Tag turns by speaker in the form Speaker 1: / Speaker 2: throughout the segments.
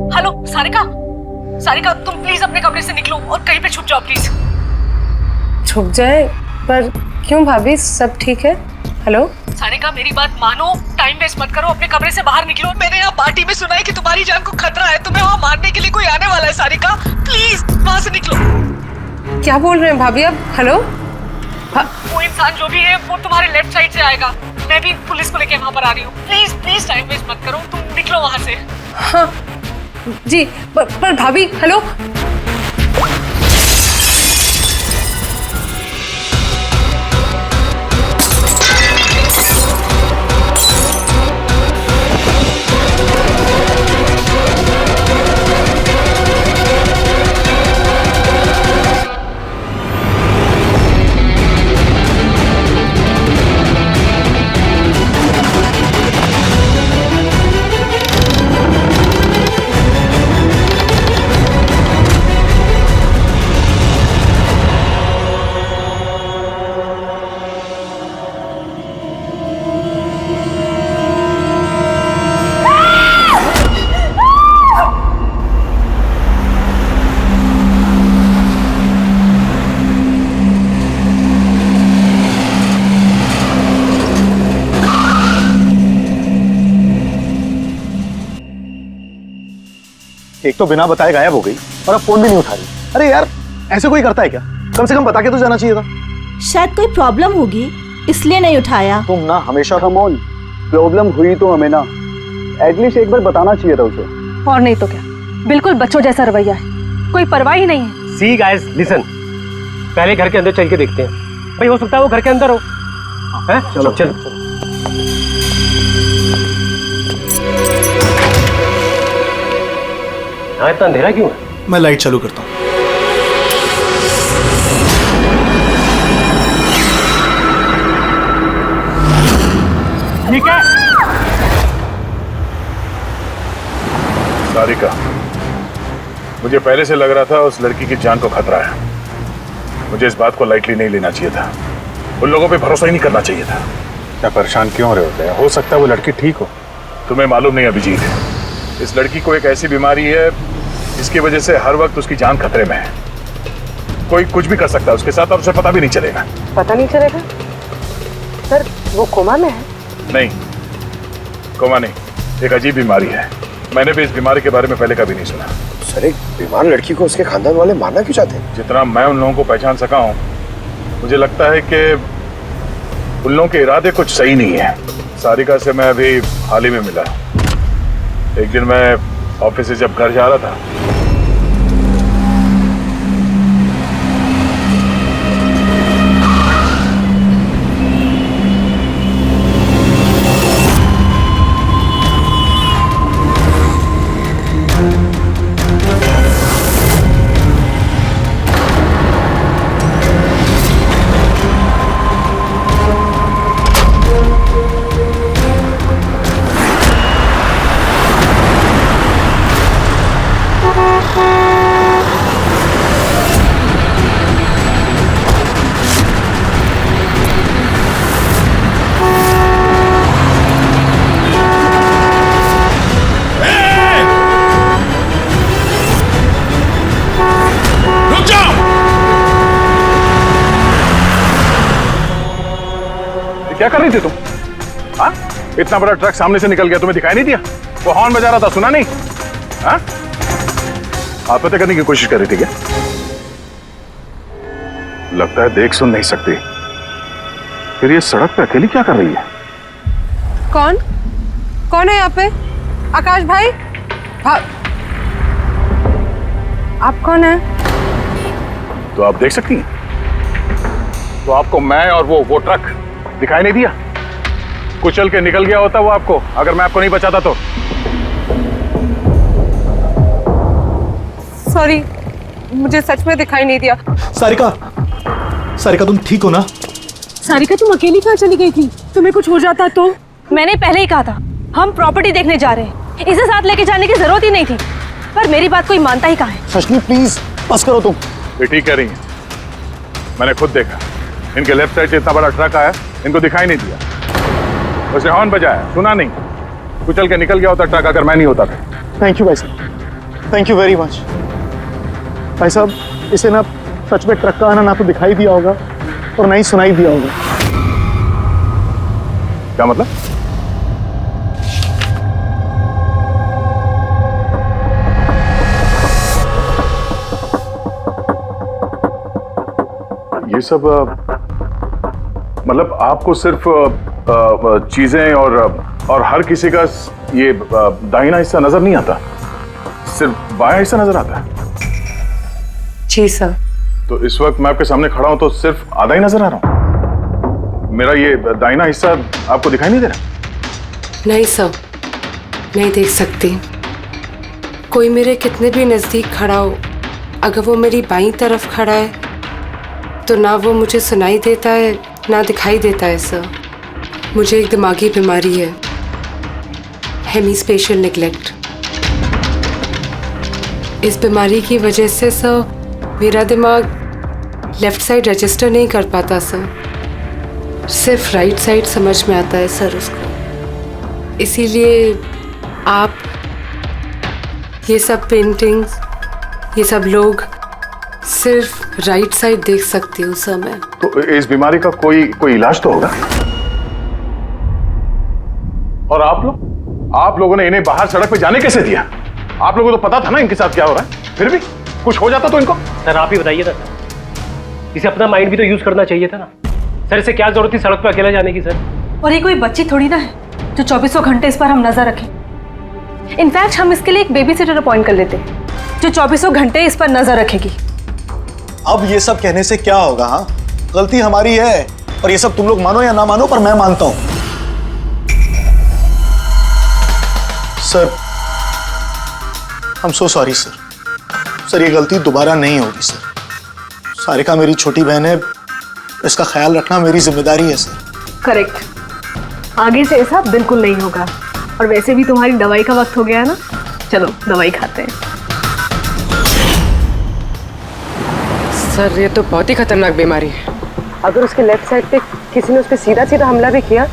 Speaker 1: Hello Sarika, Sarika तुम please अपने कमरे से निकलो और कहीं पे छुप जाओ प्लीज।
Speaker 2: छुप जाए? पर क्यों भाभी, सब ठीक है? हेलो
Speaker 1: सारिका मेरी बात मानो, टाइम वेस्ट मत करो, अपने कमरे से बाहर निकलो। मैंने यहाँ पार्टी में सुना है कि तुम्हारी जान को खतरा है, तुम्हें वहाँ मारने के लिए कोई आने वाला है। सारिका प्लीज वहाँ से निकलो।
Speaker 2: क्या बोल रहे हैं भाभी आप? हेलो
Speaker 1: वो इंसान जो भी है वो तुम्हारे लेफ्ट साइड से आएगा। मैं भी पुलिस को लेके वहाँ पर आ रही हूँ। प्लीज प्लीज टाइम वेस्ट मत करो, तुम निकलो वहाँ से।
Speaker 2: हाँ जी, पर भाभी हेलो।
Speaker 3: एक तो बिना बताए गायब हो गई और अब फोन भी नहीं उठा रही। अरे यार, ऐसे कोई करता है क्या? कम से कम बता के तो जाना चाहिए था।
Speaker 4: शायद कोई प्रॉब्लम होगी इसलिए नहीं उठाया।
Speaker 3: तुम ना हमेशा कमोल, प्रॉब्लम हुई तो हमें ना एटलीस्ट एक बार बताना चाहिए था उसे।
Speaker 2: और नहीं तो क्या, बिल्कुल बच्चों जैसा रवैया है, कोई परवाह ही नहीं है।
Speaker 5: सी गाइस लिसन, पहले घर के अंदर चल के देखते हैं। भाई हो सकता है वो घर के अंदर हो। हैं? चलो चलो। यहाँ इतना अंधेरा क्यों है?
Speaker 6: मैं लाइट चालू करता हूँ।
Speaker 5: ठीक है।
Speaker 7: सारिका, मुझे पहले से लग रहा था उस लड़की की जान को खतरा है। मुझे इस बात को लाइटली नहीं लेना चाहिए था। उन लोगों पे भरोसा ही नहीं करना चाहिए था। क्या परेशान क्यों हो रहे होते हैं? हो सकता है वो लड़की ठीक हो। तुम्हें मालूम नहीं अभिजीत, इस लड़की को एक ऐसी बीमारी है जिसकी वजह से हर वक्त उसकी जान खतरे में है। कोई कुछ भी कर सकता है उसके साथ और उसे पता भी नहीं चलेगा।
Speaker 2: पता नहीं चलेगा? सर वो कोमा में है?
Speaker 7: नहीं, कोमा नहीं, एक अजीब बीमारी है। मैंने भी इस बीमारी के बारे में पहले कभी नहीं सुना।
Speaker 8: सर, एक बीमार लड़की को उसके खानदान वाले मारना क्यों चाहते हैं?
Speaker 7: जितना मैं उन लोगों को पहचान सका हूँ, मुझे लगता है कि उन लोगों के इरादे कुछ सही नहीं है। सारिका से मैं अभी हाल ही में मिला। एक दिन मैं ऑफिस से जब घर जा रहा था, क्या कर रही थी तुम? हाँ, इतना बड़ा ट्रक सामने से निकल गया, तुम्हें दिखाई नहीं दिया? वो हॉर्न बजा रहा था, सुना नहीं? हाँ, आत्महत्या करने की कोशिश कर रही थी क्या? लगता है देख सुन नहीं सकती। फिर ये सड़क पे अकेली क्या कर रही है?
Speaker 2: कौन कौन है यहाँ पे? आकाश भाई, आप कौन है?
Speaker 7: तो आप देख सकती हैं? तो आपको मैं और वो ट्रक दिखाई नहीं दिया? कुचल के निकल गया होता वो आपको, अगर मैं आपको नहीं बचाता तो।
Speaker 2: सॉरी, मुझे सच में दिखाई नहीं दिया।
Speaker 6: सारिका, सारिका तुम ठीक हो ना?
Speaker 2: सारिका तुम अकेली कहाँ चली गई थी? तुम्हें कुछ हो जाता तो?
Speaker 9: मैंने पहले ही कहा था हम प्रॉपर्टी देखने जा रहे हैं, इसे साथ लेके जाने की जरूरत ही नहीं थी, पर मेरी बात कोई मानता ही कहाँ है।
Speaker 3: सचनी प्लीज बस करो तुम।
Speaker 7: ये ठीक कह रही हैं, मैंने खुद देखा। इनके लेफ्ट साइड से इतना बड़ा ट्रक आया, इनको दिखाई नहीं दिया। उसने हॉर्न बजाया, सुना नहीं। कुचल के निकल गया होता ट्रक अगर मैं नहीं होता था।
Speaker 3: थैंक यू भाई साहब। Thank you very much. भाई साहब, इसे ना सच में ट्रक का आना ना तो दिखाई दिया होगा और ना ही सुनाई दिया होगा।
Speaker 7: क्या मतलब? ये सब मतलब आपको सिर्फ चीजें और हर किसी का ये दाहिना हिस्सा नजर नहीं आता, सिर्फ बायां हिस्सा नजर आता है?
Speaker 2: जी सर।
Speaker 7: तो इस वक्त मैं आपके सामने खड़ा हूं तो सिर्फ आधा ही नजर आ रहा हूं? मेरा ये दाहिना हिस्सा आपको दिखाई नहीं दे रहा?
Speaker 2: नहीं सर, नहीं देख सकती। कोई मेरे कितने भी नज़दीक खड़ा हो, अगर वो मेरी बाईं तरफ खड़ा है तो ना वो मुझे सुनाई देता है ना दिखाई देता है सर। मुझे एक दिमागी बीमारी है, हेमीस्पेशियल नेग्लेक्ट। इस बीमारी की वजह से सर मेरा दिमाग लेफ्ट साइड रजिस्टर नहीं कर पाता सर, सिर्फ राइट साइड समझ में आता है सर उसको। इसीलिए आप ये सब पेंटिंग्स, ये सब लोग सिर्फ राइट साइड देख सकती हूँ सर मैं।
Speaker 7: तो इस बीमारी का कोई इलाज तो होगा? और आप लोगों ने इन्हें बाहर सड़क पे जाने कैसे दिया? आप लोगों को तो पता था ना इनके साथ क्या हो रहा है, फिर भी कुछ हो जाता तो इनको।
Speaker 5: सर आप ही बताइए ना सर, इसे अपना माइंड भी तो यूज करना चाहिए था ना सर। इसे क्या जरूरत थी सड़क पे अकेले जाने की सर?
Speaker 9: और ये कोई बच्ची थोड़ी ना है जो 24 घंटे इस पर हम नजर रखें। इनफैक्ट हम इसके लिए एक बेबी सिटर अपॉइंट कर लेते जो 24 घंटे इस पर नजर रखेगी।
Speaker 3: अब ये सब कहने से क्या होगा? हाँ, गलती हमारी है और ये सब तुम लोग मानो या ना मानो पर मैं मानता हूं। Sir, I am so sorry sir. Sir ये गलती दोबारा नहीं होगी सर। सारिका मेरी छोटी बहन है, इसका ख्याल रखना मेरी जिम्मेदारी है सर।
Speaker 9: करेक्ट, आगे से ऐसा बिल्कुल नहीं होगा। और वैसे भी तुम्हारी दवाई का वक्त हो गया है ना, चलो दवाई खाते हैं।
Speaker 2: सर ये तो बहुत ही खतरनाक बीमारी है। अगर उसके लेफ्ट साइड पे किसी ने उस पर सीधा सीधा हमला भी किया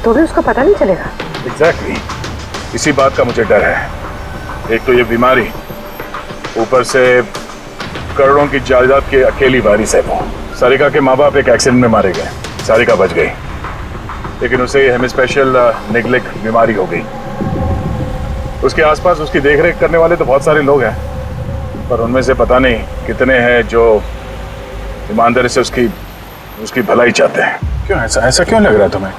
Speaker 2: तो भी उसका पता नहीं चलेगा।
Speaker 7: एग्जैक्टली, इसी बात का मुझे डर है। एक तो ये बीमारी, ऊपर से करोड़ों की जायदाद के अकेली वारिस है वो। सारिका के माँ बाप एक एक्सीडेंट में मारे गए, सारिका बच गई, लेकिन उसे हेमीस्पेशियल नेग्लेक्ट बीमारी हो गई। उसके आसपास उसकी देखरेख करने वाले तो बहुत सारे लोग हैं, पर उनमें से पता नहीं कितने हैं जो ईमानदारी से उसकी भलाई चाहते हैं। क्यों ऐसा क्यों लग रहा है तुम्हें?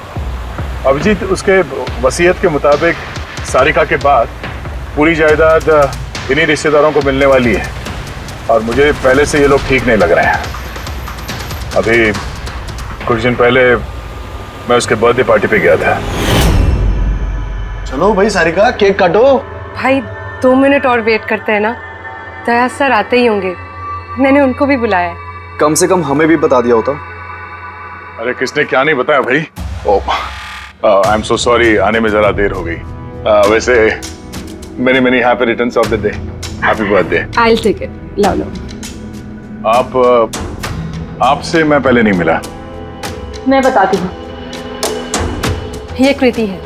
Speaker 7: अभिजीत, उसके वसीयत के मुताबिक सारिका के बाद पूरी जायदाद इन्हीं रिश्तेदारों को मिलने वाली है, और मुझे पहले से ये लोग ठीक नहीं लग रहे हैं। अभी कुछ दिन पहले मैं उसके बर्थडे पार्टी पे गया था।
Speaker 3: चलो भाई सारिका, केक काटो।
Speaker 2: भाई 2 मिनट और वेट करते हैं ना, दया सर आते ही होंगे। मैंने उनको भी बुलाया है।
Speaker 10: कम से कम हमें भी बता दिया होता।
Speaker 7: अरे किसने क्या नहीं बताया भाई। ओह, आई एम सो सॉरी, आने में जरा देर हो गई। वैसे many happy returns of the day, happy birthday.
Speaker 9: I will take it, लो लो।
Speaker 7: आपसे मैं पहले नहीं मिला।
Speaker 9: मैं बताती हूँ, ये कृति है।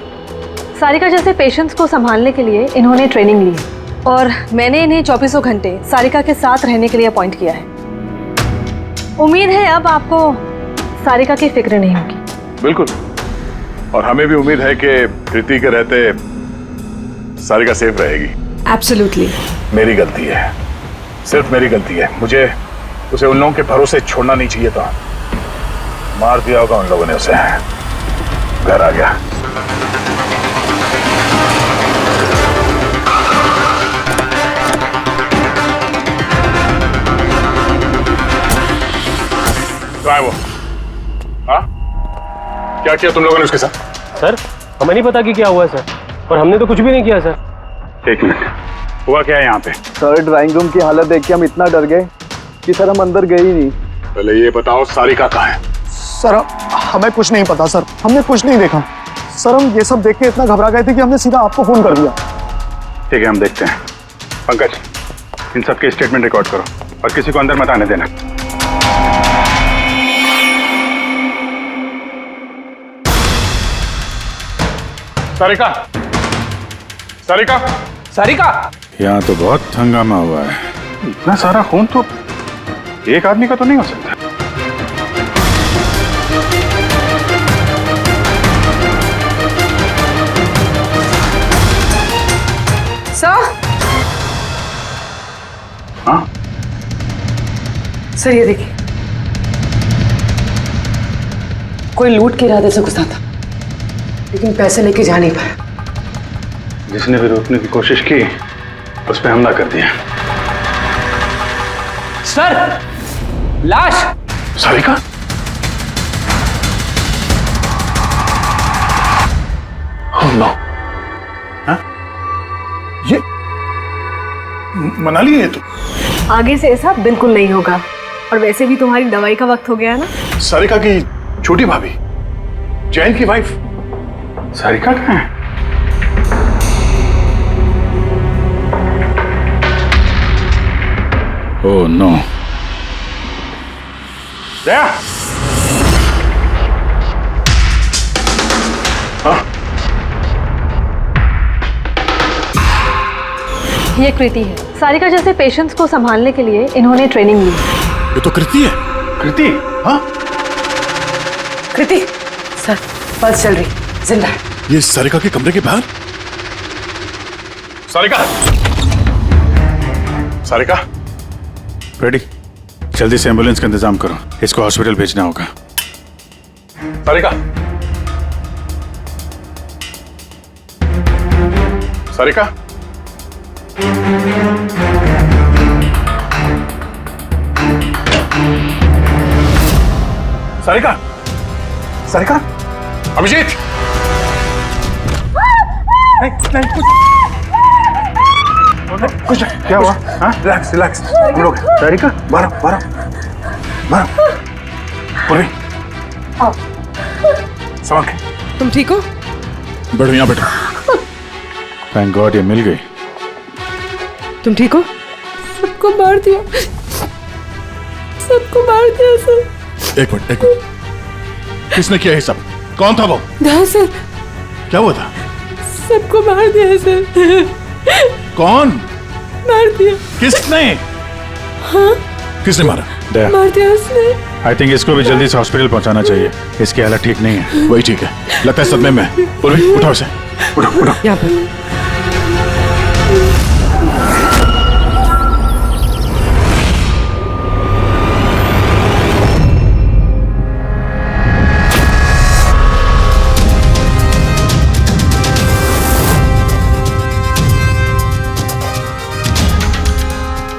Speaker 9: सारिका जैसे पेशेंट्स को संभालने के लिए इन्होंने ट्रेनिंग ली है, और मैंने इन्हें 24 घंटे सारिका के साथ रहने के लिए अपॉइंट किया है। उम्मीद है अब आपको सारिका की फिक्र नहीं होगी।
Speaker 7: बिल्कुल, और हमें भी उम्मीद है कि कृति के रहते सारिका सेफ रहेगी।
Speaker 2: एब्सोल्युटली।
Speaker 7: मेरी गलती है, सिर्फ मेरी गलती है। मुझे उसे उन लोगों के भरोसे छोड़ना नहीं चाहिए था। मार दिया होगा उन लोगों ने उसे। घर आ गया। कहाँ है वो? हाँ, क्या किया तुम लोगों ने उसके साथ?
Speaker 5: सर हमें नहीं पता कि क्या हुआ सर, और हमने तो कुछ भी नहीं किया सर।
Speaker 7: एक मिनट, हुआ क्या है यहाँ पे?
Speaker 10: सर ड्राइंग रूम की हालत देख के हम इतना डर गए कि सर हम अंदर गए ही नहीं।
Speaker 7: पहले ये बताओ सारिका कहाँ है?
Speaker 3: सर हमें कुछ नहीं पता सर, हमने कुछ नहीं देखा सर। हम ये सब देख के इतना घबरा गए थे कि हमने सीधा आपको फोन कर दिया।
Speaker 7: ठीक है, हम देखते हैं। पंकज, इन सब के स्टेटमेंट रिकॉर्ड करो और किसी को अंदर मत आने देना। सारिका, सारिका,
Speaker 5: सारिका
Speaker 7: यहाँ तो बहुत हंगामा हुआ है। इतना सारा खून तो एक आदमी का तो नहीं हो सकता।
Speaker 2: सर,
Speaker 7: हाँ
Speaker 2: सर ये देखिए, कोई लूट के इरादे से घुसा था, लेकिन पैसे लेके जा नहीं पाया।
Speaker 7: जिसने भी रोकने की कोशिश की उस पर हमला कर दिया।
Speaker 5: सर, लाश।
Speaker 7: सारिका? Oh no! हाँ? ये मनाली है तो?
Speaker 9: आगे से ऐसा बिल्कुल नहीं होगा, और वैसे भी तुम्हारी दवाई का वक्त हो गया है ना।
Speaker 7: सारिका की छोटी भाभी, जैन की वाइफ, सारिका कहाँ है? Oh no! दया! हाँ?
Speaker 9: ये कृति है। सारिका जैसे पेशेंट्स को संभालने के लिए इन्होंने ट्रेनिंग ली।
Speaker 7: ये तो कृति है। कृति? हाँ?
Speaker 2: कृति, सर पल्स चल रही, जिंदा है।
Speaker 7: ये सारिका के कमरे के बाहर? सारिका! सारिका? रेडी? जल्दी से एम्बुलेंस का इंतजाम करो, इसको हॉस्पिटल भेजना होगा। सारिका! सारिका? सारिका? सारिका? अभिजीत! नहीं, कुछ क्या हुआ? हाँ? Relax, relax. हम लोग सारिका, मारो। पूर्वी, संभाल के।
Speaker 2: तुम ठीक हो?
Speaker 7: बैठो यहाँ बैठो। थैंक गॉड ये मिल गई।
Speaker 2: तुम ठीक हो? सबको मार दिया सर।
Speaker 7: एक मिनट। किसने किया ये सब? कौन था वो?
Speaker 2: हाँ सर,
Speaker 7: क्या हुआ था?
Speaker 2: सबको मार दिया सर।
Speaker 7: कौन
Speaker 2: मार दिया?
Speaker 7: किसने?
Speaker 2: हाँ,
Speaker 7: किसने मारा?
Speaker 2: मार दिया उसने।
Speaker 7: आई थिंक इसको भी जल्दी से हॉस्पिटल पहुंचाना चाहिए, इसकी हालत ठीक नहीं है। वही ठीक है, लगता है सदमे में। पूर्वी, उठाओ इसे। उठाओ।
Speaker 2: यहाँ पर।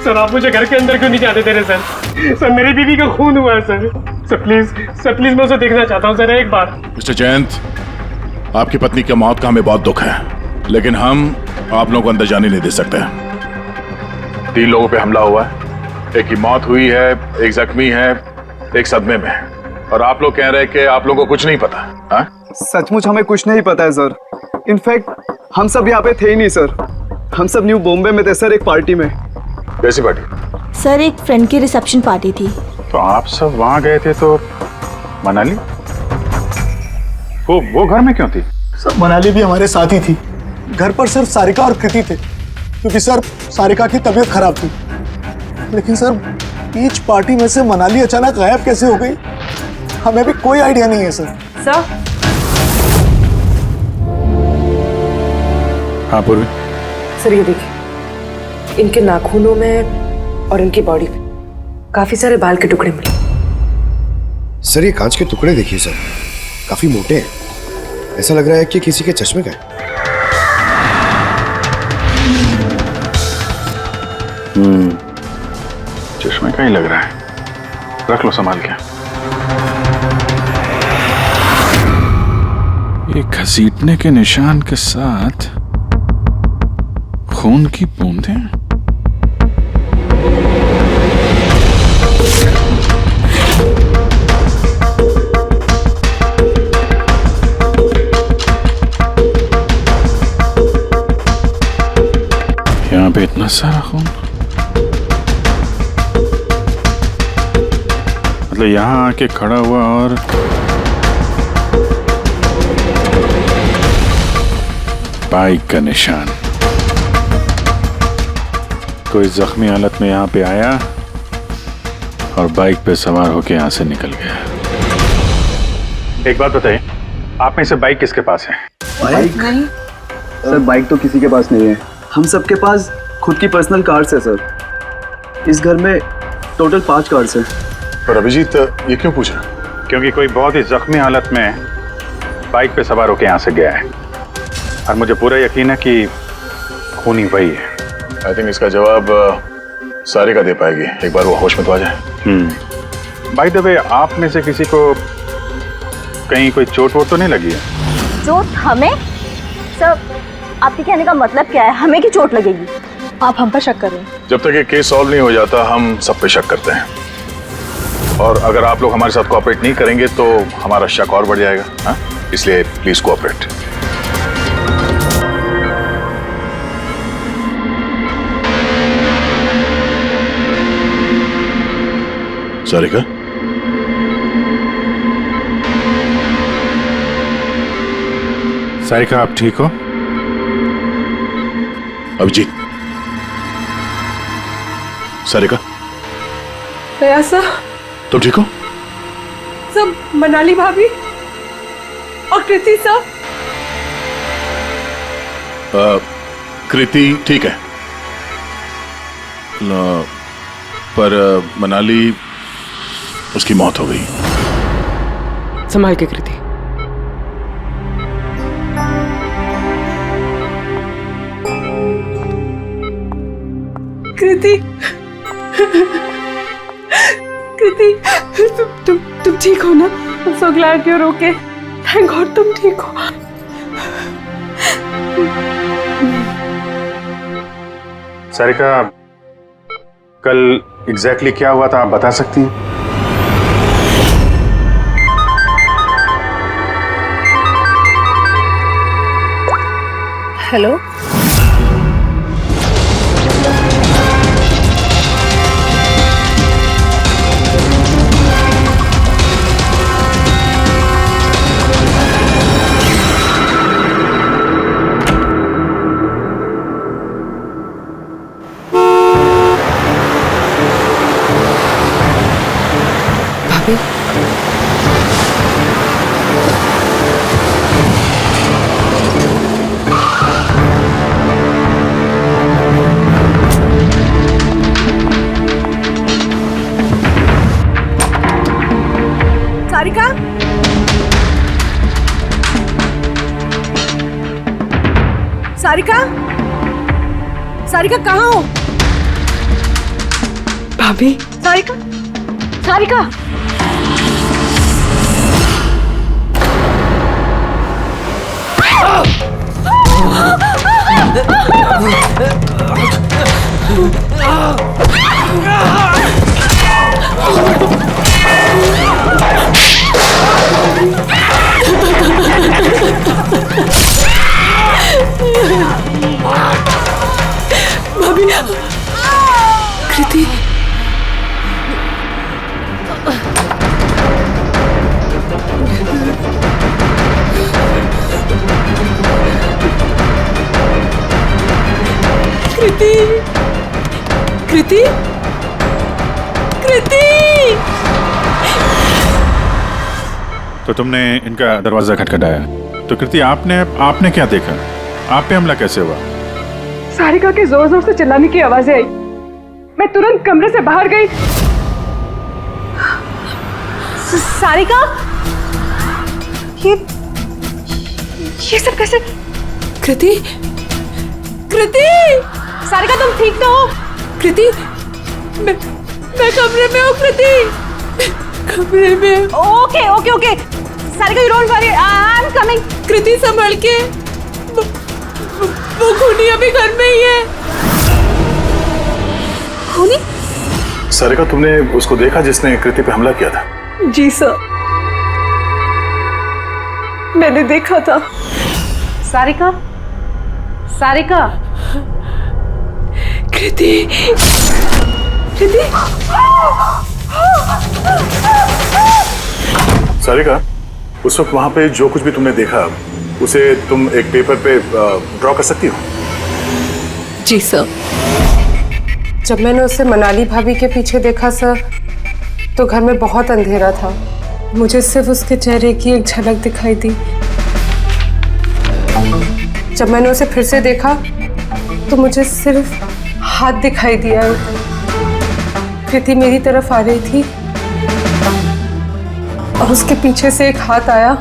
Speaker 5: सर आप मुझे घर के अंदर क्यों नहीं जाने दे रहे सर? सर मेरी बीवी का खून हुआ है सर प्लीज मैं उसे देखना चाहता हूँ सर एक बार।
Speaker 7: मिस्टर जयंत, आपकी पत्नी की मौत का हमें बहुत दुख है, लेकिन हम आप लोगों को अंदर जाने नहीं दे सकते। 3 लोगों पे हमला हुआ है, एक की मौत हुई है, एक जख्मी है, एक सदमे में, और आप लोग कह रहे हैं कि आप लोगों को कुछ नहीं पता। हाँ?
Speaker 10: सचमुच हमें कुछ नहीं पता है सर। इनफैक्ट हम सब यहाँ पे थे ही नहीं सर। हम सब न्यू बॉम्बे में थे सर, एक पार्टी में।
Speaker 7: कैसी पार्टी?
Speaker 4: सर एक फ्रेंड की रिसेप्शन पार्टी थी।
Speaker 7: तो आप सब वहां गए थे, तो मनाली वो घर में क्यों थी?
Speaker 3: सर मनाली भी हमारे साथ ही थी। घर पर सिर्फ सारिका और कृति थे, क्योंकि सर सारिका की तबीयत खराब थी। लेकिन सर बीच पार्टी में से मनाली अचानक गायब कैसे हो गई, हमें भी कोई आइडिया नहीं है सर।
Speaker 2: सर?
Speaker 7: हाँ पूर्वी।
Speaker 2: सर ये देखिए, इनके नाखूनों में और इनकी बॉडी पे काफी सारे बाल के टुकड़े मिले।
Speaker 8: सर ये कांच के टुकड़े देखिए सर, काफी मोटे हैं। ऐसा लग रहा है कि किसी के चश्मे का है।
Speaker 7: चश्मे का ही लग रहा है। रख लो संभाल के। ये घसीटने के निशान के साथ खून की बूंदें। यहाँ पे इतना सारा खून, मतलब यहाँ आके खड़ा हुआ और बाइक का निशान। कोई जख्मी हालत में यहाँ पे आया और बाइक पे सवार होके यहाँ से निकल गया। एक बात बताइए, आप में से बाइक किसके पास है?
Speaker 10: बाइक नहीं सर, बाइक तो किसी के पास नहीं है। हम सबके पास खुद की पर्सनल कार्स है सर। इस घर में टोटल 5 कार्स हैं।
Speaker 7: पर अभिजीत ये क्यों पूछा? क्योंकि कोई बहुत ही जख्मी हालत में बाइक पे सवार होके यहाँ से गया है और मुझे पूरा यकीन है कि खूनी वही है।
Speaker 3: आई थिंक इसका जवाब सारिका दे पाएगी, एक बार वो होश में तो आ जाए।
Speaker 7: बाय द वे, आप में से किसी को कहीं कोई चोट वोट तो नहीं लगी है?
Speaker 4: चोट हमें? सर, आपके कहने का मतलब क्या है? हमें की चोट लगेगी?
Speaker 9: आप हम पर शक कर रहे हैं?
Speaker 3: जब तक ये केस सॉल्व नहीं हो जाता हम सब पे शक करते हैं, और अगर आप लोग हमारे साथ कोऑपरेट नहीं करेंगे तो हमारा शक और बढ़ जाएगा। हाँ, इसलिए प्लीज कोऑपरेट। सारिका,
Speaker 7: सारिका आप ठीक हो?
Speaker 3: अभिजीत, सारिका
Speaker 2: प्रयासा,
Speaker 3: तुम ठीक हो?
Speaker 2: सब मनाली भाभी और कृति सब?
Speaker 3: कृति ठीक है, पर मनाली उसकी मौत हो गई।
Speaker 2: संभाल के कृति। कृति, कृति, तुम ठीक हो ना? I'm so glad you're okay. Thank God तुम ठीक हो।
Speaker 7: सारिका, कल एग्जैक्टली क्या हुआ था आप बता सकती हैं?
Speaker 9: हेलो,
Speaker 2: भाभी,
Speaker 4: सारिका, सारिका, सारिका कहाँ हो?
Speaker 2: भाभी,
Speaker 4: सारिका, सारिका,
Speaker 2: भाभी, कृति, कृति, कृति, कृति।
Speaker 7: तो तुमने इनका दरवाजा खटखटाया, तो कृति आपने क्या देखा? आप पे हमला कैसे हुआ?
Speaker 2: सारिका के जोर जोर से चिल्लाने की आवाजें आई। मैं तुरंत कमरे से बाहर गई।
Speaker 4: सारिका, ये सब कैसे?
Speaker 2: कृति, कृति,
Speaker 4: सारिका तुम ठीक तो हो?
Speaker 2: कृति, मैं कमरे में हूँ। कृति, कमरे में।
Speaker 4: Okay okay okay, Sarika you don't worry, I am coming.
Speaker 2: Kriti संभल के, वो खूनी अभी घर में ही है।
Speaker 4: खूनी?
Speaker 3: सारिका, तुमने उसको देखा जिसने कृति पे हमला किया था?
Speaker 2: जी सर, मैंने देखा था।
Speaker 9: सारिका, सारिका,
Speaker 2: कृति, कृति,
Speaker 3: सारिका, उस वक्त वहां पे जो कुछ भी तुमने देखा उसे तुम एक पेपर पे ड्रॉ कर सकती हो?
Speaker 2: जी सर। जब मैंने उसे मनाली भाभी के पीछे देखा सर, तो घर में बहुत अंधेरा था। मुझे सिर्फ उसके चेहरे की एक झलक दिखाई दी। जब मैंने उसे फिर से देखा तो मुझे सिर्फ हाथ दिखाई दिया। कृति मेरी तरफ आ रही थी और उसके पीछे से एक हाथ आया।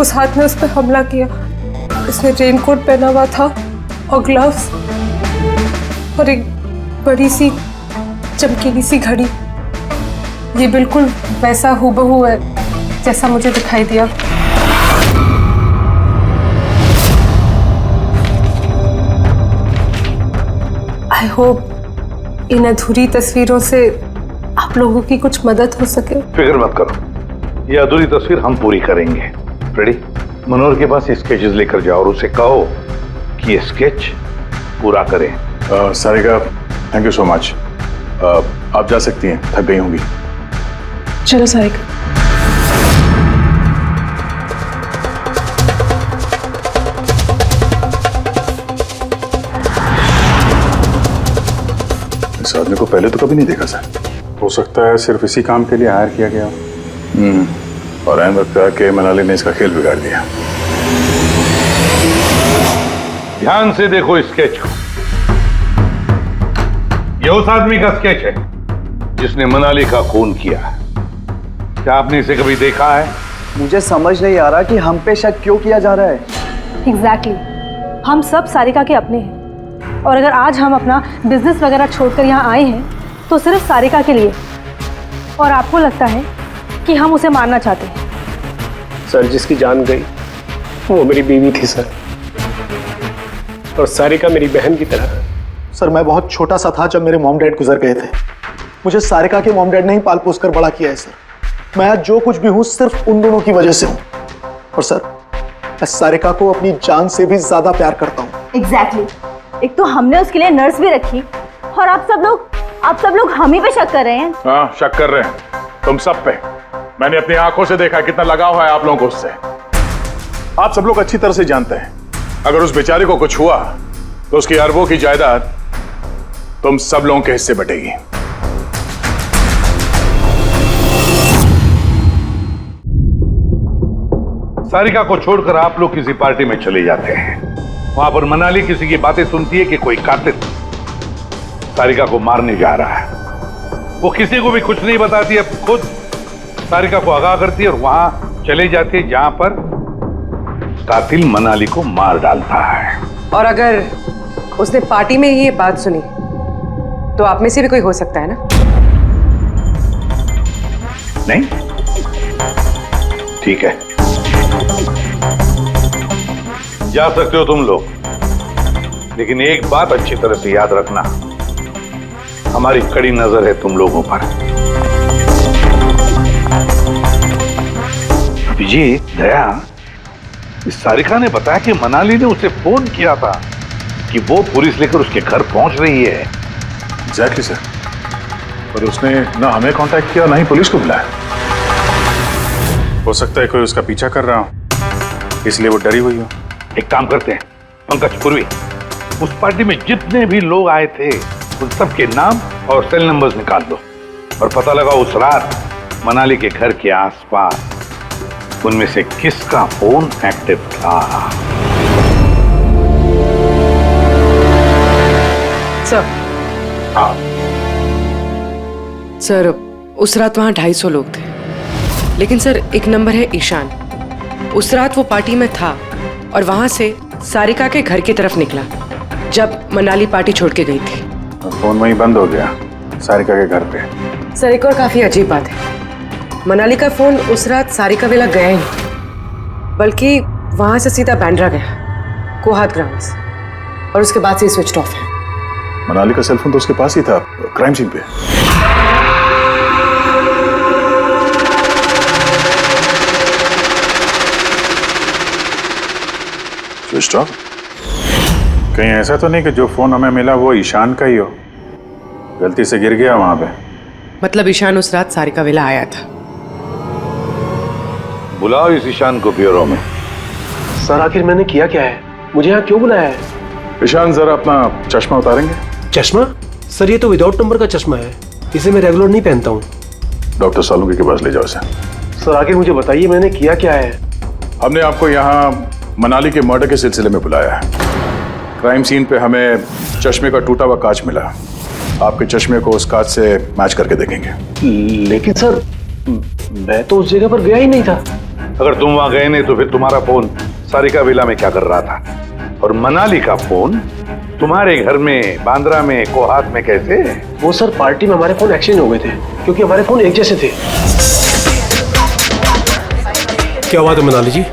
Speaker 2: उस हाथ ने उस पर हमला किया। उसने रेनकोट पहना हुआ था और ग्लव्स और एक बड़ी सी चमकीली सी घड़ी। ये बिल्कुल वैसा हूबहू है जैसा मुझे दिखाई दिया। आई होप इन अधूरी तस्वीरों से आप लोगों की कुछ मदद हो सके।
Speaker 11: फिक्र मत करो, ये अधूरी तस्वीर हम पूरी करेंगे। रेडी? मनोहर के पास स्केचेस लेकर जाओ और उसे कहो कि ये स्केच पूरा करें।
Speaker 7: Sarika, thank you so much. आप जा सकती हैं, थक गई होंगी।
Speaker 9: चलो सारिका।
Speaker 7: इस आदमी को पहले तो कभी नहीं देखा सर। हो सकता है सिर्फ इसी काम के लिए हायर किया गया। और ऐन वक्त आके मनाली ने इसका खेल बिगाड़ दिया।
Speaker 11: ध्यान से देखो स्केच को। ये उस आदमी का स्केच है जिसने मनाली का खून किया। क्या आपने इसे कभी देखा है?
Speaker 10: मुझे समझ नहीं आ रहा कि हम पे शक क्यों किया जा रहा है।
Speaker 9: एग्जैक्टली, हम सब सारिका के अपने हैं और अगर आज हम अपना बिजनेस वगैरह छोड़कर यहाँ आए हैं तो सिर्फ सारिका के लिए। और आपको लगता है कि हम उसे मारना चाहते हैं?
Speaker 5: सर, जिसकी जान गई वो मेरी बीवी थी सर, और सारिका मेरी बहन की तरह।
Speaker 3: सर, मैं बहुत छोटा सा था जब मेरे मॉम डैड गुजर गए थे। मुझे सारिका के मॉम डैड ने ही पाल पोस कर बड़ा किया है सर। मैं आज जो कुछ भी हूं सिर्फ उन दोनों की वजह से हूं। और सर, मैं सारिका को अपनी जान से भी ज्यादा प्यार करता हूं।
Speaker 4: एग्जैक्टली। एक तो हमने उसके लिए नर्स भी रखी और आप सब लोग हम ही पे शक कर रहे हैं।
Speaker 7: हाँ, शक कर रहे हैं तुम सब पे। मैंने अपनी आंखों से देखा कितना लगाव है आप लोगों को उससे। आप सब लोग अच्छी तरह से जानते हैं अगर उस बेचारे को कुछ हुआ तो उसकी अरबों की जायदाद तुम सब लोगों के हिस्से बटेगी।
Speaker 11: सारिका को छोड़कर आप लोग किसी पार्टी में चले जाते हैं। वहां पर मनाली किसी की बातें सुनती है कि कोई कातिल सारिका को मारने जा रहा है। वो किसी को भी कुछ नहीं बताती है, खुद सारिका को आगाह करती है और वहां चले जाती है जहां पर कातिल मनाली को मार डालता है।
Speaker 2: और अगर उसने पार्टी में ही ये बात सुनी तो आप में से भी कोई हो सकता है ना?
Speaker 11: नहीं? ठीक है, जा सकते हो तुम लोग, लेकिन एक बात अच्छी तरह से याद रखना, हमारी कड़ी नजर है तुम लोगों पर। विजय, दया, इस सारिका ने बताया कि मनाली ने उसे फोन किया था कि वो पुलिस लेकर उसके घर पहुंच रही है।
Speaker 7: एग्जैक्टली सर, पर उसने ना हमें कांटेक्ट किया ना ही पुलिस को बुलाया। हो सकता है कोई उसका पीछा कर रहा हो, इसलिए वो डरी हुई हो।
Speaker 11: एक काम करते हैं पंकज, पूर्वी, उस पार्टी में जितने भी लोग आए थे उन सबके नाम और सेल नंबर्स निकाल लो और पता लगा उस रात मनाली के घर के आसपास उनमें से किसका फोन एक्टिव था।
Speaker 2: सर।
Speaker 7: हाँ
Speaker 2: सर, उस रात वहाँ 250 लोग थे, लेकिन सर एक नंबर है ईशान। उस रात वो पार्टी में था और वहाँ से सारिका के घर की तरफ निकला जब मनाली पार्टी छोड़ के गई थी।
Speaker 7: फोन वहीं बंद हो गया सारिका के घर पे।
Speaker 2: सर, एक और काफी अजीब बात है, मनाली का फोन उस रात सारिका विला गया ही नहीं, बल्कि वहाँ से सीधा बैंड्रा गया, कोहात ग्राउंड्स, और उसके बाद से स्विच ऑफ है।
Speaker 7: मनाली का सेलफोन तो उसके पास ही था क्राइम सीन पे। Switch off? कहीं ऐसा तो नहीं कि जो फोन हमें मिला वो ईशान का ही हो, गलती से गिर गया वहां पे?
Speaker 2: मतलब ईशान उस रात सारिका विला आया था।
Speaker 11: बुलाओ इस ईशान को ब्यूरो में।
Speaker 5: सर, आखिर मैंने किया क्या है? मुझे यहाँ क्यों बुलाया है?
Speaker 7: ईशान, जरा अपना चश्मा उतारेंगे?
Speaker 5: चश्मा? सर ये तो विदाउट नंबर का चश्मा है, इसे मैं रेगुलर नहीं पहनता हूँ।
Speaker 7: डॉक्टर सालुंके के पास ले जाओ इसे।
Speaker 5: सर आखिर मुझे बताइए मैंने किया क्या है?
Speaker 7: हमने आपको यहाँ मनाली के मर्डर के सिलसिले में बुलाया है। क्राइम सीन पे हमें चश्मे का टूटा हुआ कांच मिला। आपके चश्मे को उस कांच से मैच करके देखेंगे।
Speaker 5: लेकिन सर मैं तो उस जगह पर गया ही नहीं था।
Speaker 11: अगर तुम वहां गए नहीं तो फिर तुम्हारा फोन सारिका विला में क्या कर रहा था? और मनाली का फोन तुम्हारे घर में, बांद्रा में, कोहात में कैसे?
Speaker 5: वो सर पार्टी में हमारे फोन एक्सचेंज हो गए थे, क्योंकि हमारे फोन एक जैसे थे। क्या बात है मनाली जी,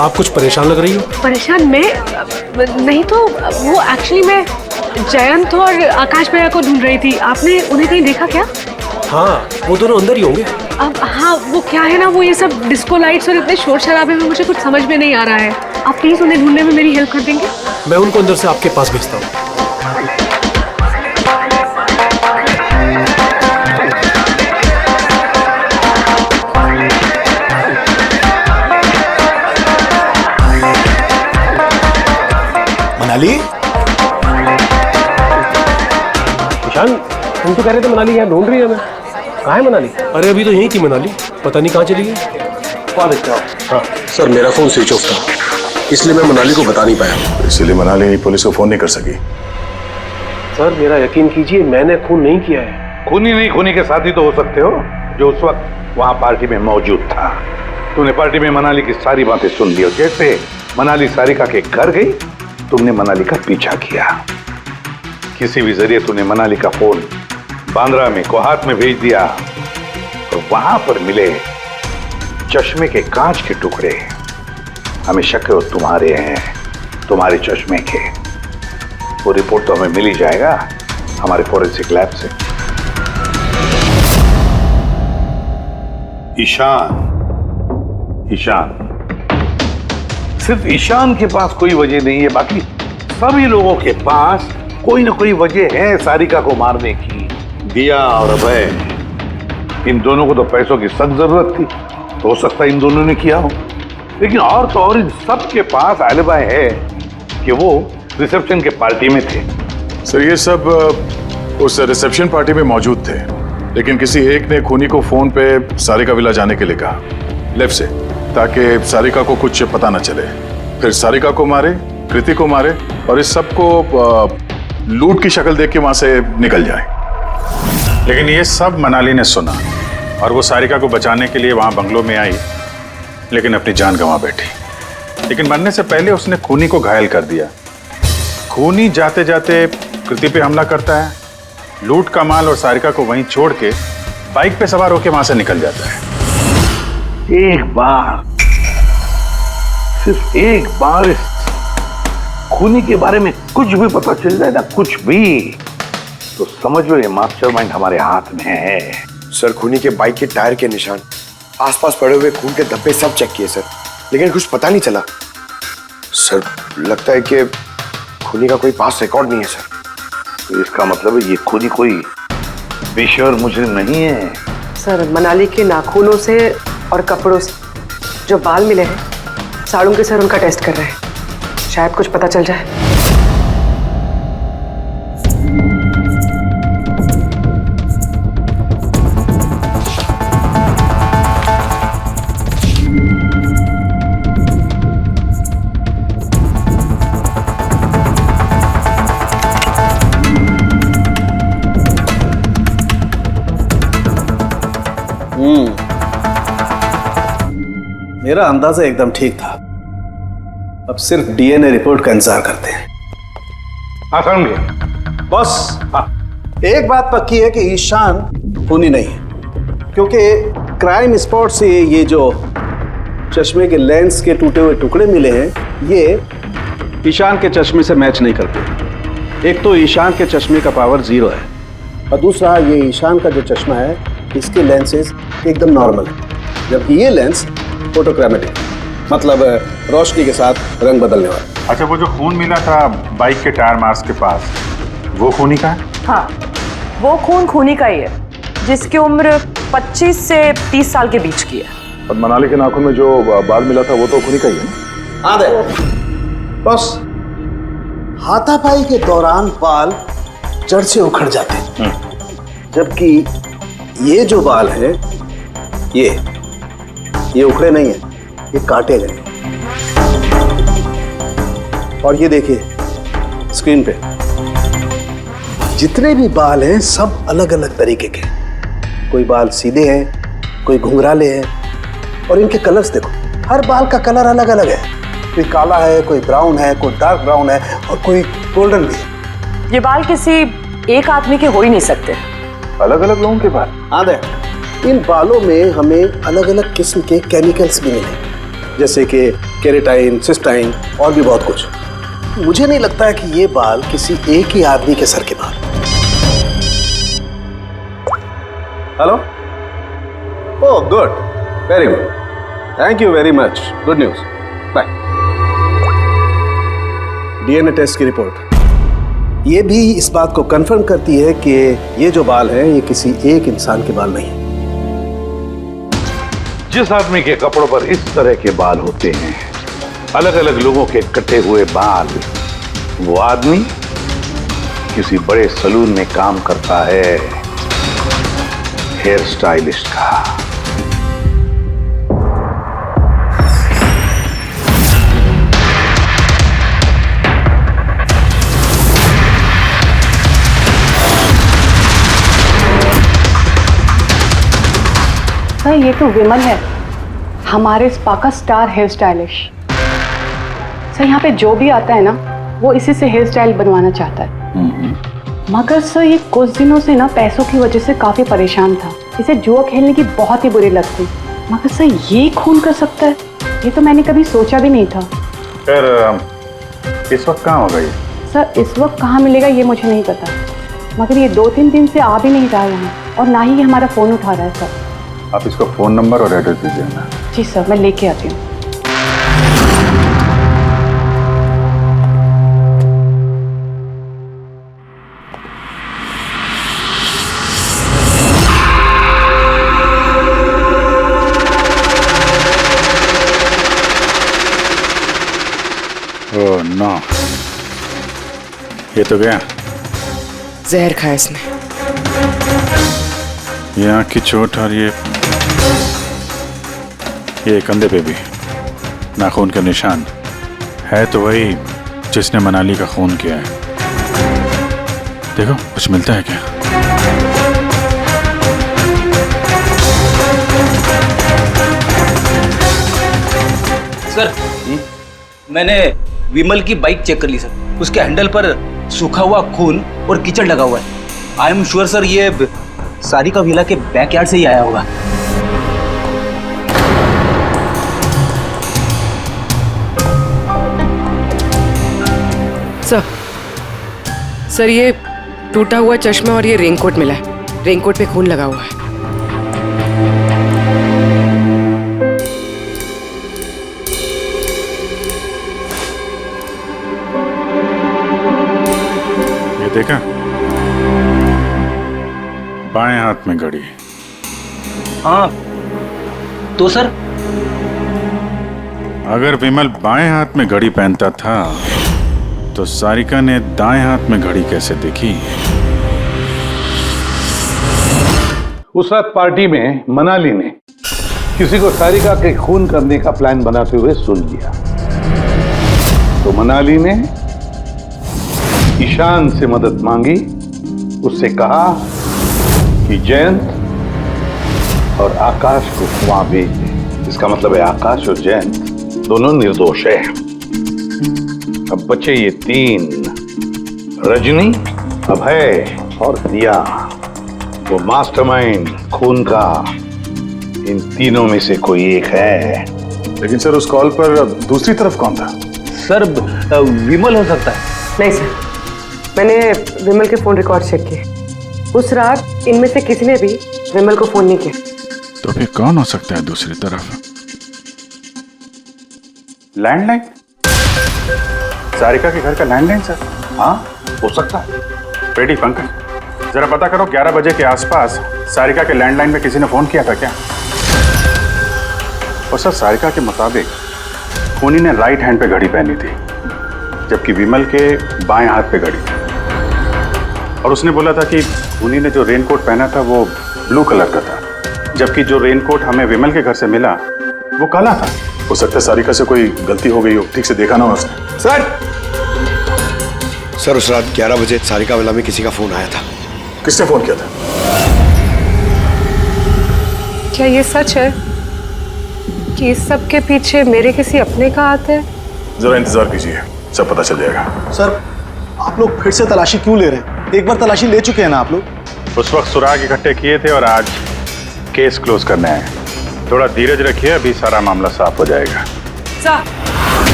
Speaker 5: आप कुछ परेशान लग रही हो?
Speaker 9: परेशान मैं नहीं तो वो एक्चुअली मैं जयंत और आकाश भैया को ढूंढ रही थी। आपने उन्हें कहीं देखा क्या?
Speaker 5: हाँ वो दोनों अंदर ही होंगे।
Speaker 9: अब हाँ वो क्या है ना, वो ये सब डिस्को लाइट्स और इतने शोर शराबे में मुझे कुछ समझ में नहीं आ रहा है। आप प्लीज उन्हें ढूंढने में मेरी हेल्प कर देंगे?
Speaker 5: मैं उनको अंदर से आपके पास भेजता हूँ।
Speaker 3: मनाली,
Speaker 5: ईशान तुम तो कह रहे थे मनाली यहाँ ढूंढ रही है। मैं कहाँ है मनाली? अरे अभी तो यहीं थी मनाली, पता नहीं कहाँ चली गई।
Speaker 12: हाँ सर, मेरा फोन स्विच ऑफ था, इसलिए मैं मनाली को बता नहीं पाया।
Speaker 7: इसीलिए मनाली पुलिस को फोन नहीं कर सकी।
Speaker 5: सर मेरा यकीन कीजिए, मैंने खून नहीं किया है।
Speaker 11: खूनी नहीं, खूनी के साथी तो हो सकते हो जो उस वक्त वहां पार्टी में मौजूद था। तूने पार्टी में मनाली की सारी बातें सुन ली और जैसे मनाली सारिका के घर गई तुमने मनाली का पीछा किया। किसी भी जरिए तूने मनाली का फोन बांद्रा में, कोहात में भेज दिया और वहां पर मिले चश्मे के कांच के टुकड़े हमें शक है वो तुम्हारे हैं, तुम्हारे चश्मे के। वो रिपोर्ट तो हमें मिल ही जाएगा हमारे फोरेंसिक लैब से। ईशान, सिर्फ ईशान के पास कोई वजह नहीं है, बाकी सभी लोगों के पास कोई ना कोई वजह है सारिका को मारने की। दिया और अभय, इन दोनों को तो पैसों की सख्त जरूरत थी, तो हो सकता है इन दोनों ने किया हो। लेकिन और तो और इन सब के पास एलिबाई है कि वो रिसेप्शन के पार्टी में थे।
Speaker 7: सर ये सब उस रिसेप्शन पार्टी में मौजूद थे, लेकिन किसी एक ने खूनी को फोन पे सारिका विला जाने के लिए कहा लेफ्ट से, ताकि सारिका को कुछ पता न चले। फिर सारिका को मारे, कृति को मारे और इस सब को लूट की शक्ल देख के वहां से निकल जाए।
Speaker 13: लेकिन ये सब मनाली ने सुना और वो सारिका को बचाने के लिए वहां बंगलों में आई, लेकिन अपनी जान गंवा बैठी। लेकिन मरने से पहले उसने खूनी को घायल कर दिया। खूनी जाते जाते कृति पे हमला करता है, लूट का माल और सारिका को वहीं छोड़ के बाइक पे सवार होकर वहां से निकल जाता है।
Speaker 11: एक बार, सिर्फ एक बार इस खूनी के बारे में कुछ भी पता चल जाए ना, कुछ भी, तो समझ लो ये मास्टरमाइंड हमारे हाथ में है।
Speaker 8: सर खूनी के बाइक के टायर के निशान, आसपास पड़े हुए खून के धब्बे सब चेक किए सर, लेकिन कुछ पता नहीं चला। सर लगता है कि खूनी का कोई पास रिकॉर्ड नहीं है सर।
Speaker 11: तो इसका मतलब है ये खूनी कोई पेशेवर मुजरिम नहीं है।
Speaker 2: सर मनाली के नाखूनों से और कपड़ों से जो बाल मिले हैं, साड़ों सर उनका टेस्ट कर रहे हैं, शायद कुछ पता चल जाए।
Speaker 12: मेरा अंदाजा एकदम ठीक था। अब सिर्फ डीएनए रिपोर्ट का इंतजार करते हैं।
Speaker 11: हाँ समझे
Speaker 12: बॉस, एक बात पक्की है कि ईशान खूनी नहीं है, क्योंकि क्राइम स्पॉट से ये जो चश्मे के लेंस के टूटे हुए टुकड़े मिले हैं, ये ईशान के चश्मे से मैच नहीं करते। एक तो ईशान के चश्मे का पावर 0 है और दूसरा ये ईशान का जो चश्मा है इसके लेंसेज एकदम नॉर्मल है, जबकि ये लेंस फोटोक्रोमेटिक, मतलब रोशनी के साथ रंग बदलने वाला।
Speaker 13: अच्छा, वो जो खून मिला था बाइक के टायर मार्क्स के पास, वो खूनी का है?
Speaker 14: हाँ, वो खून खूनी का ही है, जिसकी उम्र 25 से 30 साल के बीच की है।
Speaker 7: और मनाली के नाखून में जो बाल मिला था वो तो खूनी का ही है ना?
Speaker 12: हाँ दे बस, हाथापाई के दौरान बाल जड़ से उखड़ जाते हैं, जबकि ये जो बाल है ये उखड़े नहीं है, ये काटे गए। और ये देखिए स्क्रीन पे जितने भी बाल हैं सब अलग अलग तरीके के। कोई बाल सीधे हैं, कोई घुंघराले हैं, और इनके कलर्स देखो, हर बाल का कलर अलग अलग है। कोई काला है, कोई ब्राउन है, कोई डार्क ब्राउन है, और कोई गोल्डन भी है।
Speaker 14: ये बाल किसी एक आदमी के हो ही नहीं सकते।
Speaker 7: अलग अलग लोगों के बाल?
Speaker 12: हाँ देख, इन बालों में हमें अलग अलग किस्म के केमिकल्स भी मिले, जैसे कि केराटिन, सिस्टाइन और भी बहुत कुछ। मुझे नहीं लगता है कि ये बाल किसी एक ही आदमी के सर के बाल। Hello? Oh good, very good, thank you very much, good news, bye. DNA test की रिपोर्ट ये भी इस बात को कंफर्म करती है कि ये जो बाल हैं ये किसी एक इंसान के बाल नहीं।
Speaker 11: जिस आदमी के कपड़ों पर इस तरह के बाल होते हैं, अलग अलग लोगों के कटे हुए बाल, वो आदमी किसी बड़े सलून में काम करता है, हेयर स्टाइलिस्ट का।
Speaker 15: सर ये तो विमल है, हमारे स्पा का स्टार हेयर स्टाइलिश। सर यहाँ पे जो भी आता है ना वो इसी से हेयर स्टाइल बनवाना चाहता है। मगर सर ये कुछ दिनों से ना पैसों की वजह से काफी परेशान था। इसे जुआ खेलने की बहुत ही बुरी लत थी। मगर सर ये खून कर सकता है, ये तो मैंने कभी सोचा भी नहीं था।
Speaker 13: फिर इस वक्त कहाँ होगा ये?
Speaker 15: सर इस वक्त कहाँ मिलेगा ये मुझे नहीं पता, मगर ये 2-3 दिन से आ भी नहीं रहा है यहाँ, और ना ही ये हमारा फोन उठा रहा है। सर
Speaker 13: आप इसको फोन नंबर और एड्रेस दीजिए ना।
Speaker 15: जी सर, मैं लेके आती हूँ।
Speaker 13: ओह नो, ये तो गया।
Speaker 2: जहर खाया इसने।
Speaker 13: ये आँख की चोट और ये कंधे पे भी नाखून का निशान है, तो वही जिसने मनाली का खून किया है। देखो कुछ मिलता है क्या?
Speaker 16: सर मैंने विमल की बाइक चेक कर ली सर, उसके हैंडल पर सूखा हुआ खून और कीचड़ लगा हुआ है। आई एम श्योर सर ये सारिका विला के बैकयार्ड से ही आया होगा।
Speaker 2: सर ये टूटा हुआ चश्मा और ये रेनकोट मिला है। रेनकोट पे खून लगा हुआ है।
Speaker 13: ये देखा, बाएं हाथ में घड़ी।
Speaker 16: हाँ तो सर
Speaker 13: अगर विमल बाएं हाथ में घड़ी पहनता था तो सारिका ने दाएं हाथ में घड़ी कैसे देखी?
Speaker 11: उस रात पार्टी में मनाली ने किसी को सारिका के खून करने का प्लान बनाते हुए सुन लिया, तो मनाली ने ईशान से मदद मांगी। उससे कहा कि जयंत और आकाश को वहां भेज दे। इसका मतलब है आकाश और जयंत दोनों निर्दोष है। अब बचे ये 3, रजनी, अभय और दिया। वो मास्टरमाइंड खून का इन तीनों में से कोई एक है।
Speaker 13: लेकिन सर उस कॉल पर दूसरी तरफ कौन था?
Speaker 16: सर विमल हो सकता है।
Speaker 17: नहीं सर, मैंने विमल के फोन रिकॉर्ड चेक किए। उस रात इनमें से किसी ने भी विमल को फोन नहीं किया।
Speaker 13: तो फिर कौन हो सकता है दूसरी तरफ? लैंडलाइन? सारिका के घर का लैंडलाइन सर?
Speaker 11: हाँ हो सकता है।
Speaker 13: बेटी पंकज जरा पता करो 11 बजे के आसपास सारिका के लैंडलाइन में किसी ने फोन किया था क्या? और सर सारिका के मुताबिक खूनी ने राइट हैंड पे घड़ी पहनी थी, जबकि विमल के बाएं हाथ पे घड़ी थी। और उसने बोला था कि खूनी ने जो रेनकोट पहना था वो ब्लू कलर का था, जबकि जो रेनकोट हमें विमल के घर से मिला वो काला था।
Speaker 7: हो सकता है सारिका से कोई गलती हो गई हो, ठीक से देखा ना हो उसने।
Speaker 8: सर उस रात 11 बजे सारिका विला में किसी का फोन आया था।
Speaker 7: किसने फोन किया था?
Speaker 2: क्या ये सच है कि इस सब के पीछे मेरे किसी अपने का हाथ है?
Speaker 7: जरा इंतजार कीजिए, सब पता चल जाएगा।
Speaker 3: सर आप लोग फिर से तलाशी क्यों ले रहे हैं? एक बार तलाशी ले चुके हैं ना आप लोग।
Speaker 13: उस वक्त सुराग इकट्ठे किए थे और आज केस क्लोज करने आए। थोड़ा धीरज रखिए, अभी सारा मामला साफ हो जाएगा।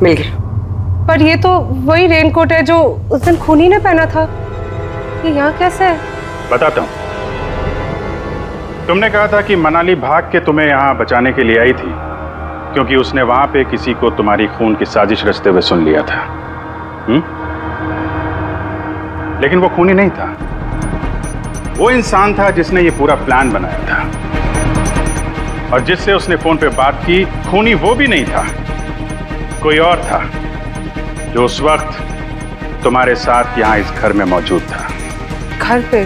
Speaker 17: मिल गया।
Speaker 2: पर ये तो वही रेनकोट है जो उस दिन खूनी ने पहना था। ये यहाँ कैसे है?
Speaker 13: बताता हूँ। तुमने कहा था कि मनाली भाग के तुम्हें यहाँ बचाने के लिए आई थी, क्योंकि उसने वहां पे किसी को तुम्हारी खून की साजिश रचते हुए सुन लिया था। लेकिन वो खूनी नहीं था, वो इंसान था जिसने ये पूरा प्लान बनाया था। और जिससे उसने फोन पे बात की, खूनी वो भी नहीं था, कोई और था जो उस वक्त तुम्हारे साथ यहाँ इस घर में मौजूद था।
Speaker 2: घर पे?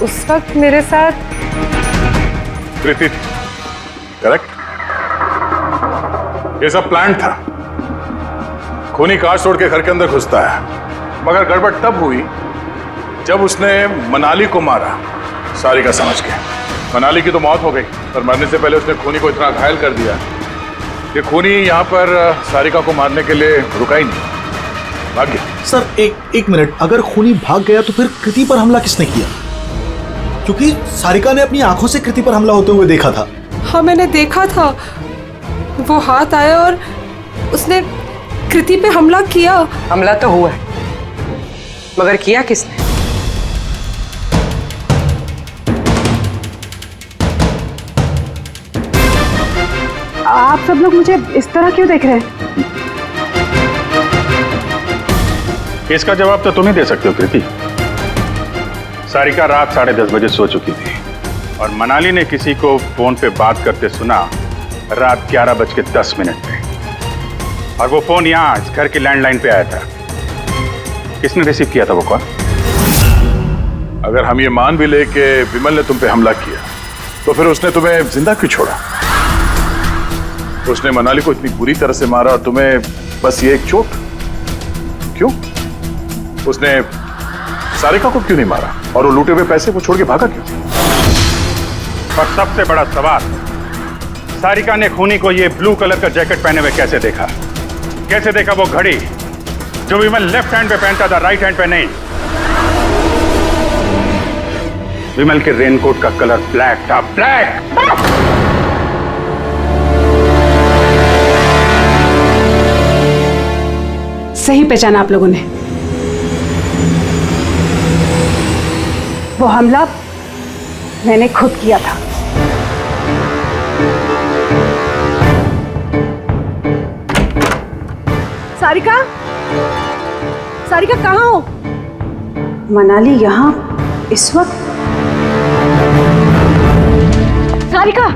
Speaker 2: उस वक्त मेरे साथ
Speaker 7: कृति, करेक्ट? ये सब प्लान था। खूनी कांच तोड़ के घर के अंदर घुसता है, मगर गड़बड़ तब हुई जब उसने मनाली को मारा, सारिका समझ के। मनाली की तो मौत हो गई, पर मरने से पहले उसने खूनी को इतना घायल कर दिया कि खूनी यहाँ पर सारिका को मारने के लिए रुका ही नहीं, भाग गया।
Speaker 6: सर एक मिनट, अगर खूनी भाग गया तो फिर कृति पर हमला किसने किया? क्योंकि सारिका ने अपनी आंखों से कृति पर हमला होते हुए देखा था।
Speaker 2: हाँ मैंने देखा था, वो हाथ आया और उसने कृति पे हमला किया।
Speaker 17: हमला तो हुआ है, मगर किया किसने?
Speaker 15: आप सब लोग मुझे इस तरह क्यों देख रहे हैं?
Speaker 13: इसका जवाब तो तुम ही दे सकते हो कृति। सारिका रात 10:30 बजे सो चुकी थी और मनाली ने किसी को फोन पे बात करते सुना रात 11:10 पे, और वो फोन यहाँ इस घर की लैंडलाइन पे आया था। किसने रिसीव किया था वो कॉल?
Speaker 7: अगर हम ये मान भी ले कि विमल ने तुम पे हमला किया, तो फिर उसने तुम्हें जिंदा क्यों छोड़ा? उसने मनाली को इतनी बुरी तरह से मारा और तुम्हें बस ये एक चोट क्यों? उसने सारिका को क्यों नहीं मारा? और वो लूटे हुए पैसे को छोड़ के भागा क्यों?
Speaker 13: और सबसे बड़ा सवाल, सारिका ने खूनी को ये ब्लू कलर का जैकेट पहने हुए कैसे देखा? कैसे देखा वो घड़ी जो विमल लेफ्ट हैंड पे पहनता था, राइट हैंड पे नहीं? विमल के रेनकोट का कलर ब्लैक था, ब्लैक।
Speaker 15: सही पहचाना आप लोगों ने। वो हमला मैंने खुद किया था।
Speaker 9: सारिका, सारिका कहाँ हो?
Speaker 15: मनाली यहाँ इस वक्त?
Speaker 9: सारिका!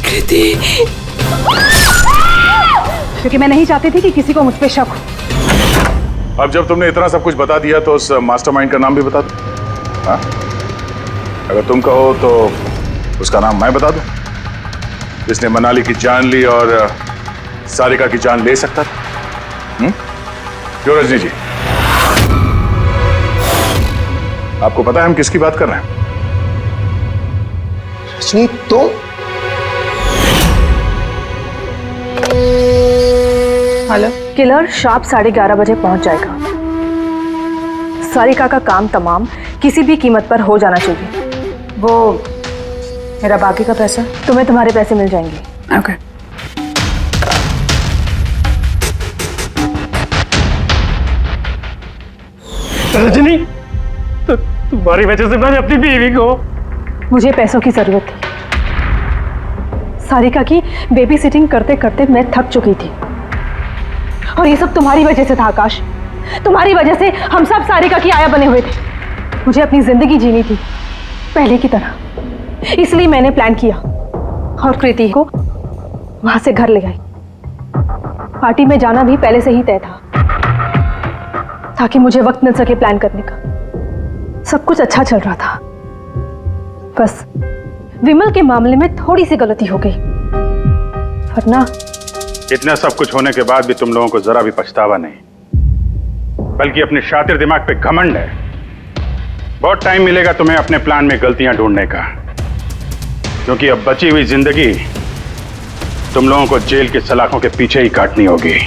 Speaker 2: कृति,
Speaker 15: क्योंकि मैं नहीं चाहती थी कि किसी को मुझ पे शक हो।
Speaker 7: अब जब तुमने इतना सब कुछ बता दिया तो उस मास्टरमाइंड का नाम भी बता दो। हाँ? अगर तुम कहो तो उसका नाम मैं बता दूं, जिसने मनाली की जान ली और सारिका की जान ले सकता था। क्यों रजनी जी? आपको पता है हम किसकी बात कर रहे हैं?
Speaker 8: रजनी, तो
Speaker 9: हेलो, किलर शार्प 11:30 बजे पहुंच जाएगा। सारिका का काम तमाम किसी भी कीमत पर हो जाना चाहिए।
Speaker 14: वो मेरा बाकी का पैसा?
Speaker 9: तुम्हें तुम्हारे पैसे मिल जाएंगे।
Speaker 14: ओके।
Speaker 5: रजनी, तो तुम्हारी वजह से मैंने अपनी बीवी को।
Speaker 9: मुझे पैसों की जरूरत थी। सारिका की बेबी सिटिंग करते करते मैं थक चुकी थी, और ये सब तुम्हारी वजह से था आकाश। तुम्हारी वजह से हम सब सारिका की आया बने हुए थे। मुझे अपनी जिंदगी जीनी थी पहले की तरह, इसलिए मैंने प्लान किया और कृति को वहां से घर ले गई। पार्टी में जाना भी पहले से ही तय था, ताकि मुझे वक्त मिल सके प्लान करने का। सब कुछ अच्छा चल रहा था, बस विमल के मामले में थोड़ी सी गलती हो गई, वरना
Speaker 13: इतना सब कुछ होने के बाद भी तुम लोगों को जरा भी पछतावा नहीं, बल्कि अपने शातिर दिमाग पे घमंड है। बहुत टाइम मिलेगा तुम्हें अपने प्लान में गलतियां ढूंढने का, क्योंकि अब बची हुई जिंदगी तुम लोगों को जेल की सलाखों के पीछे ही काटनी होगी।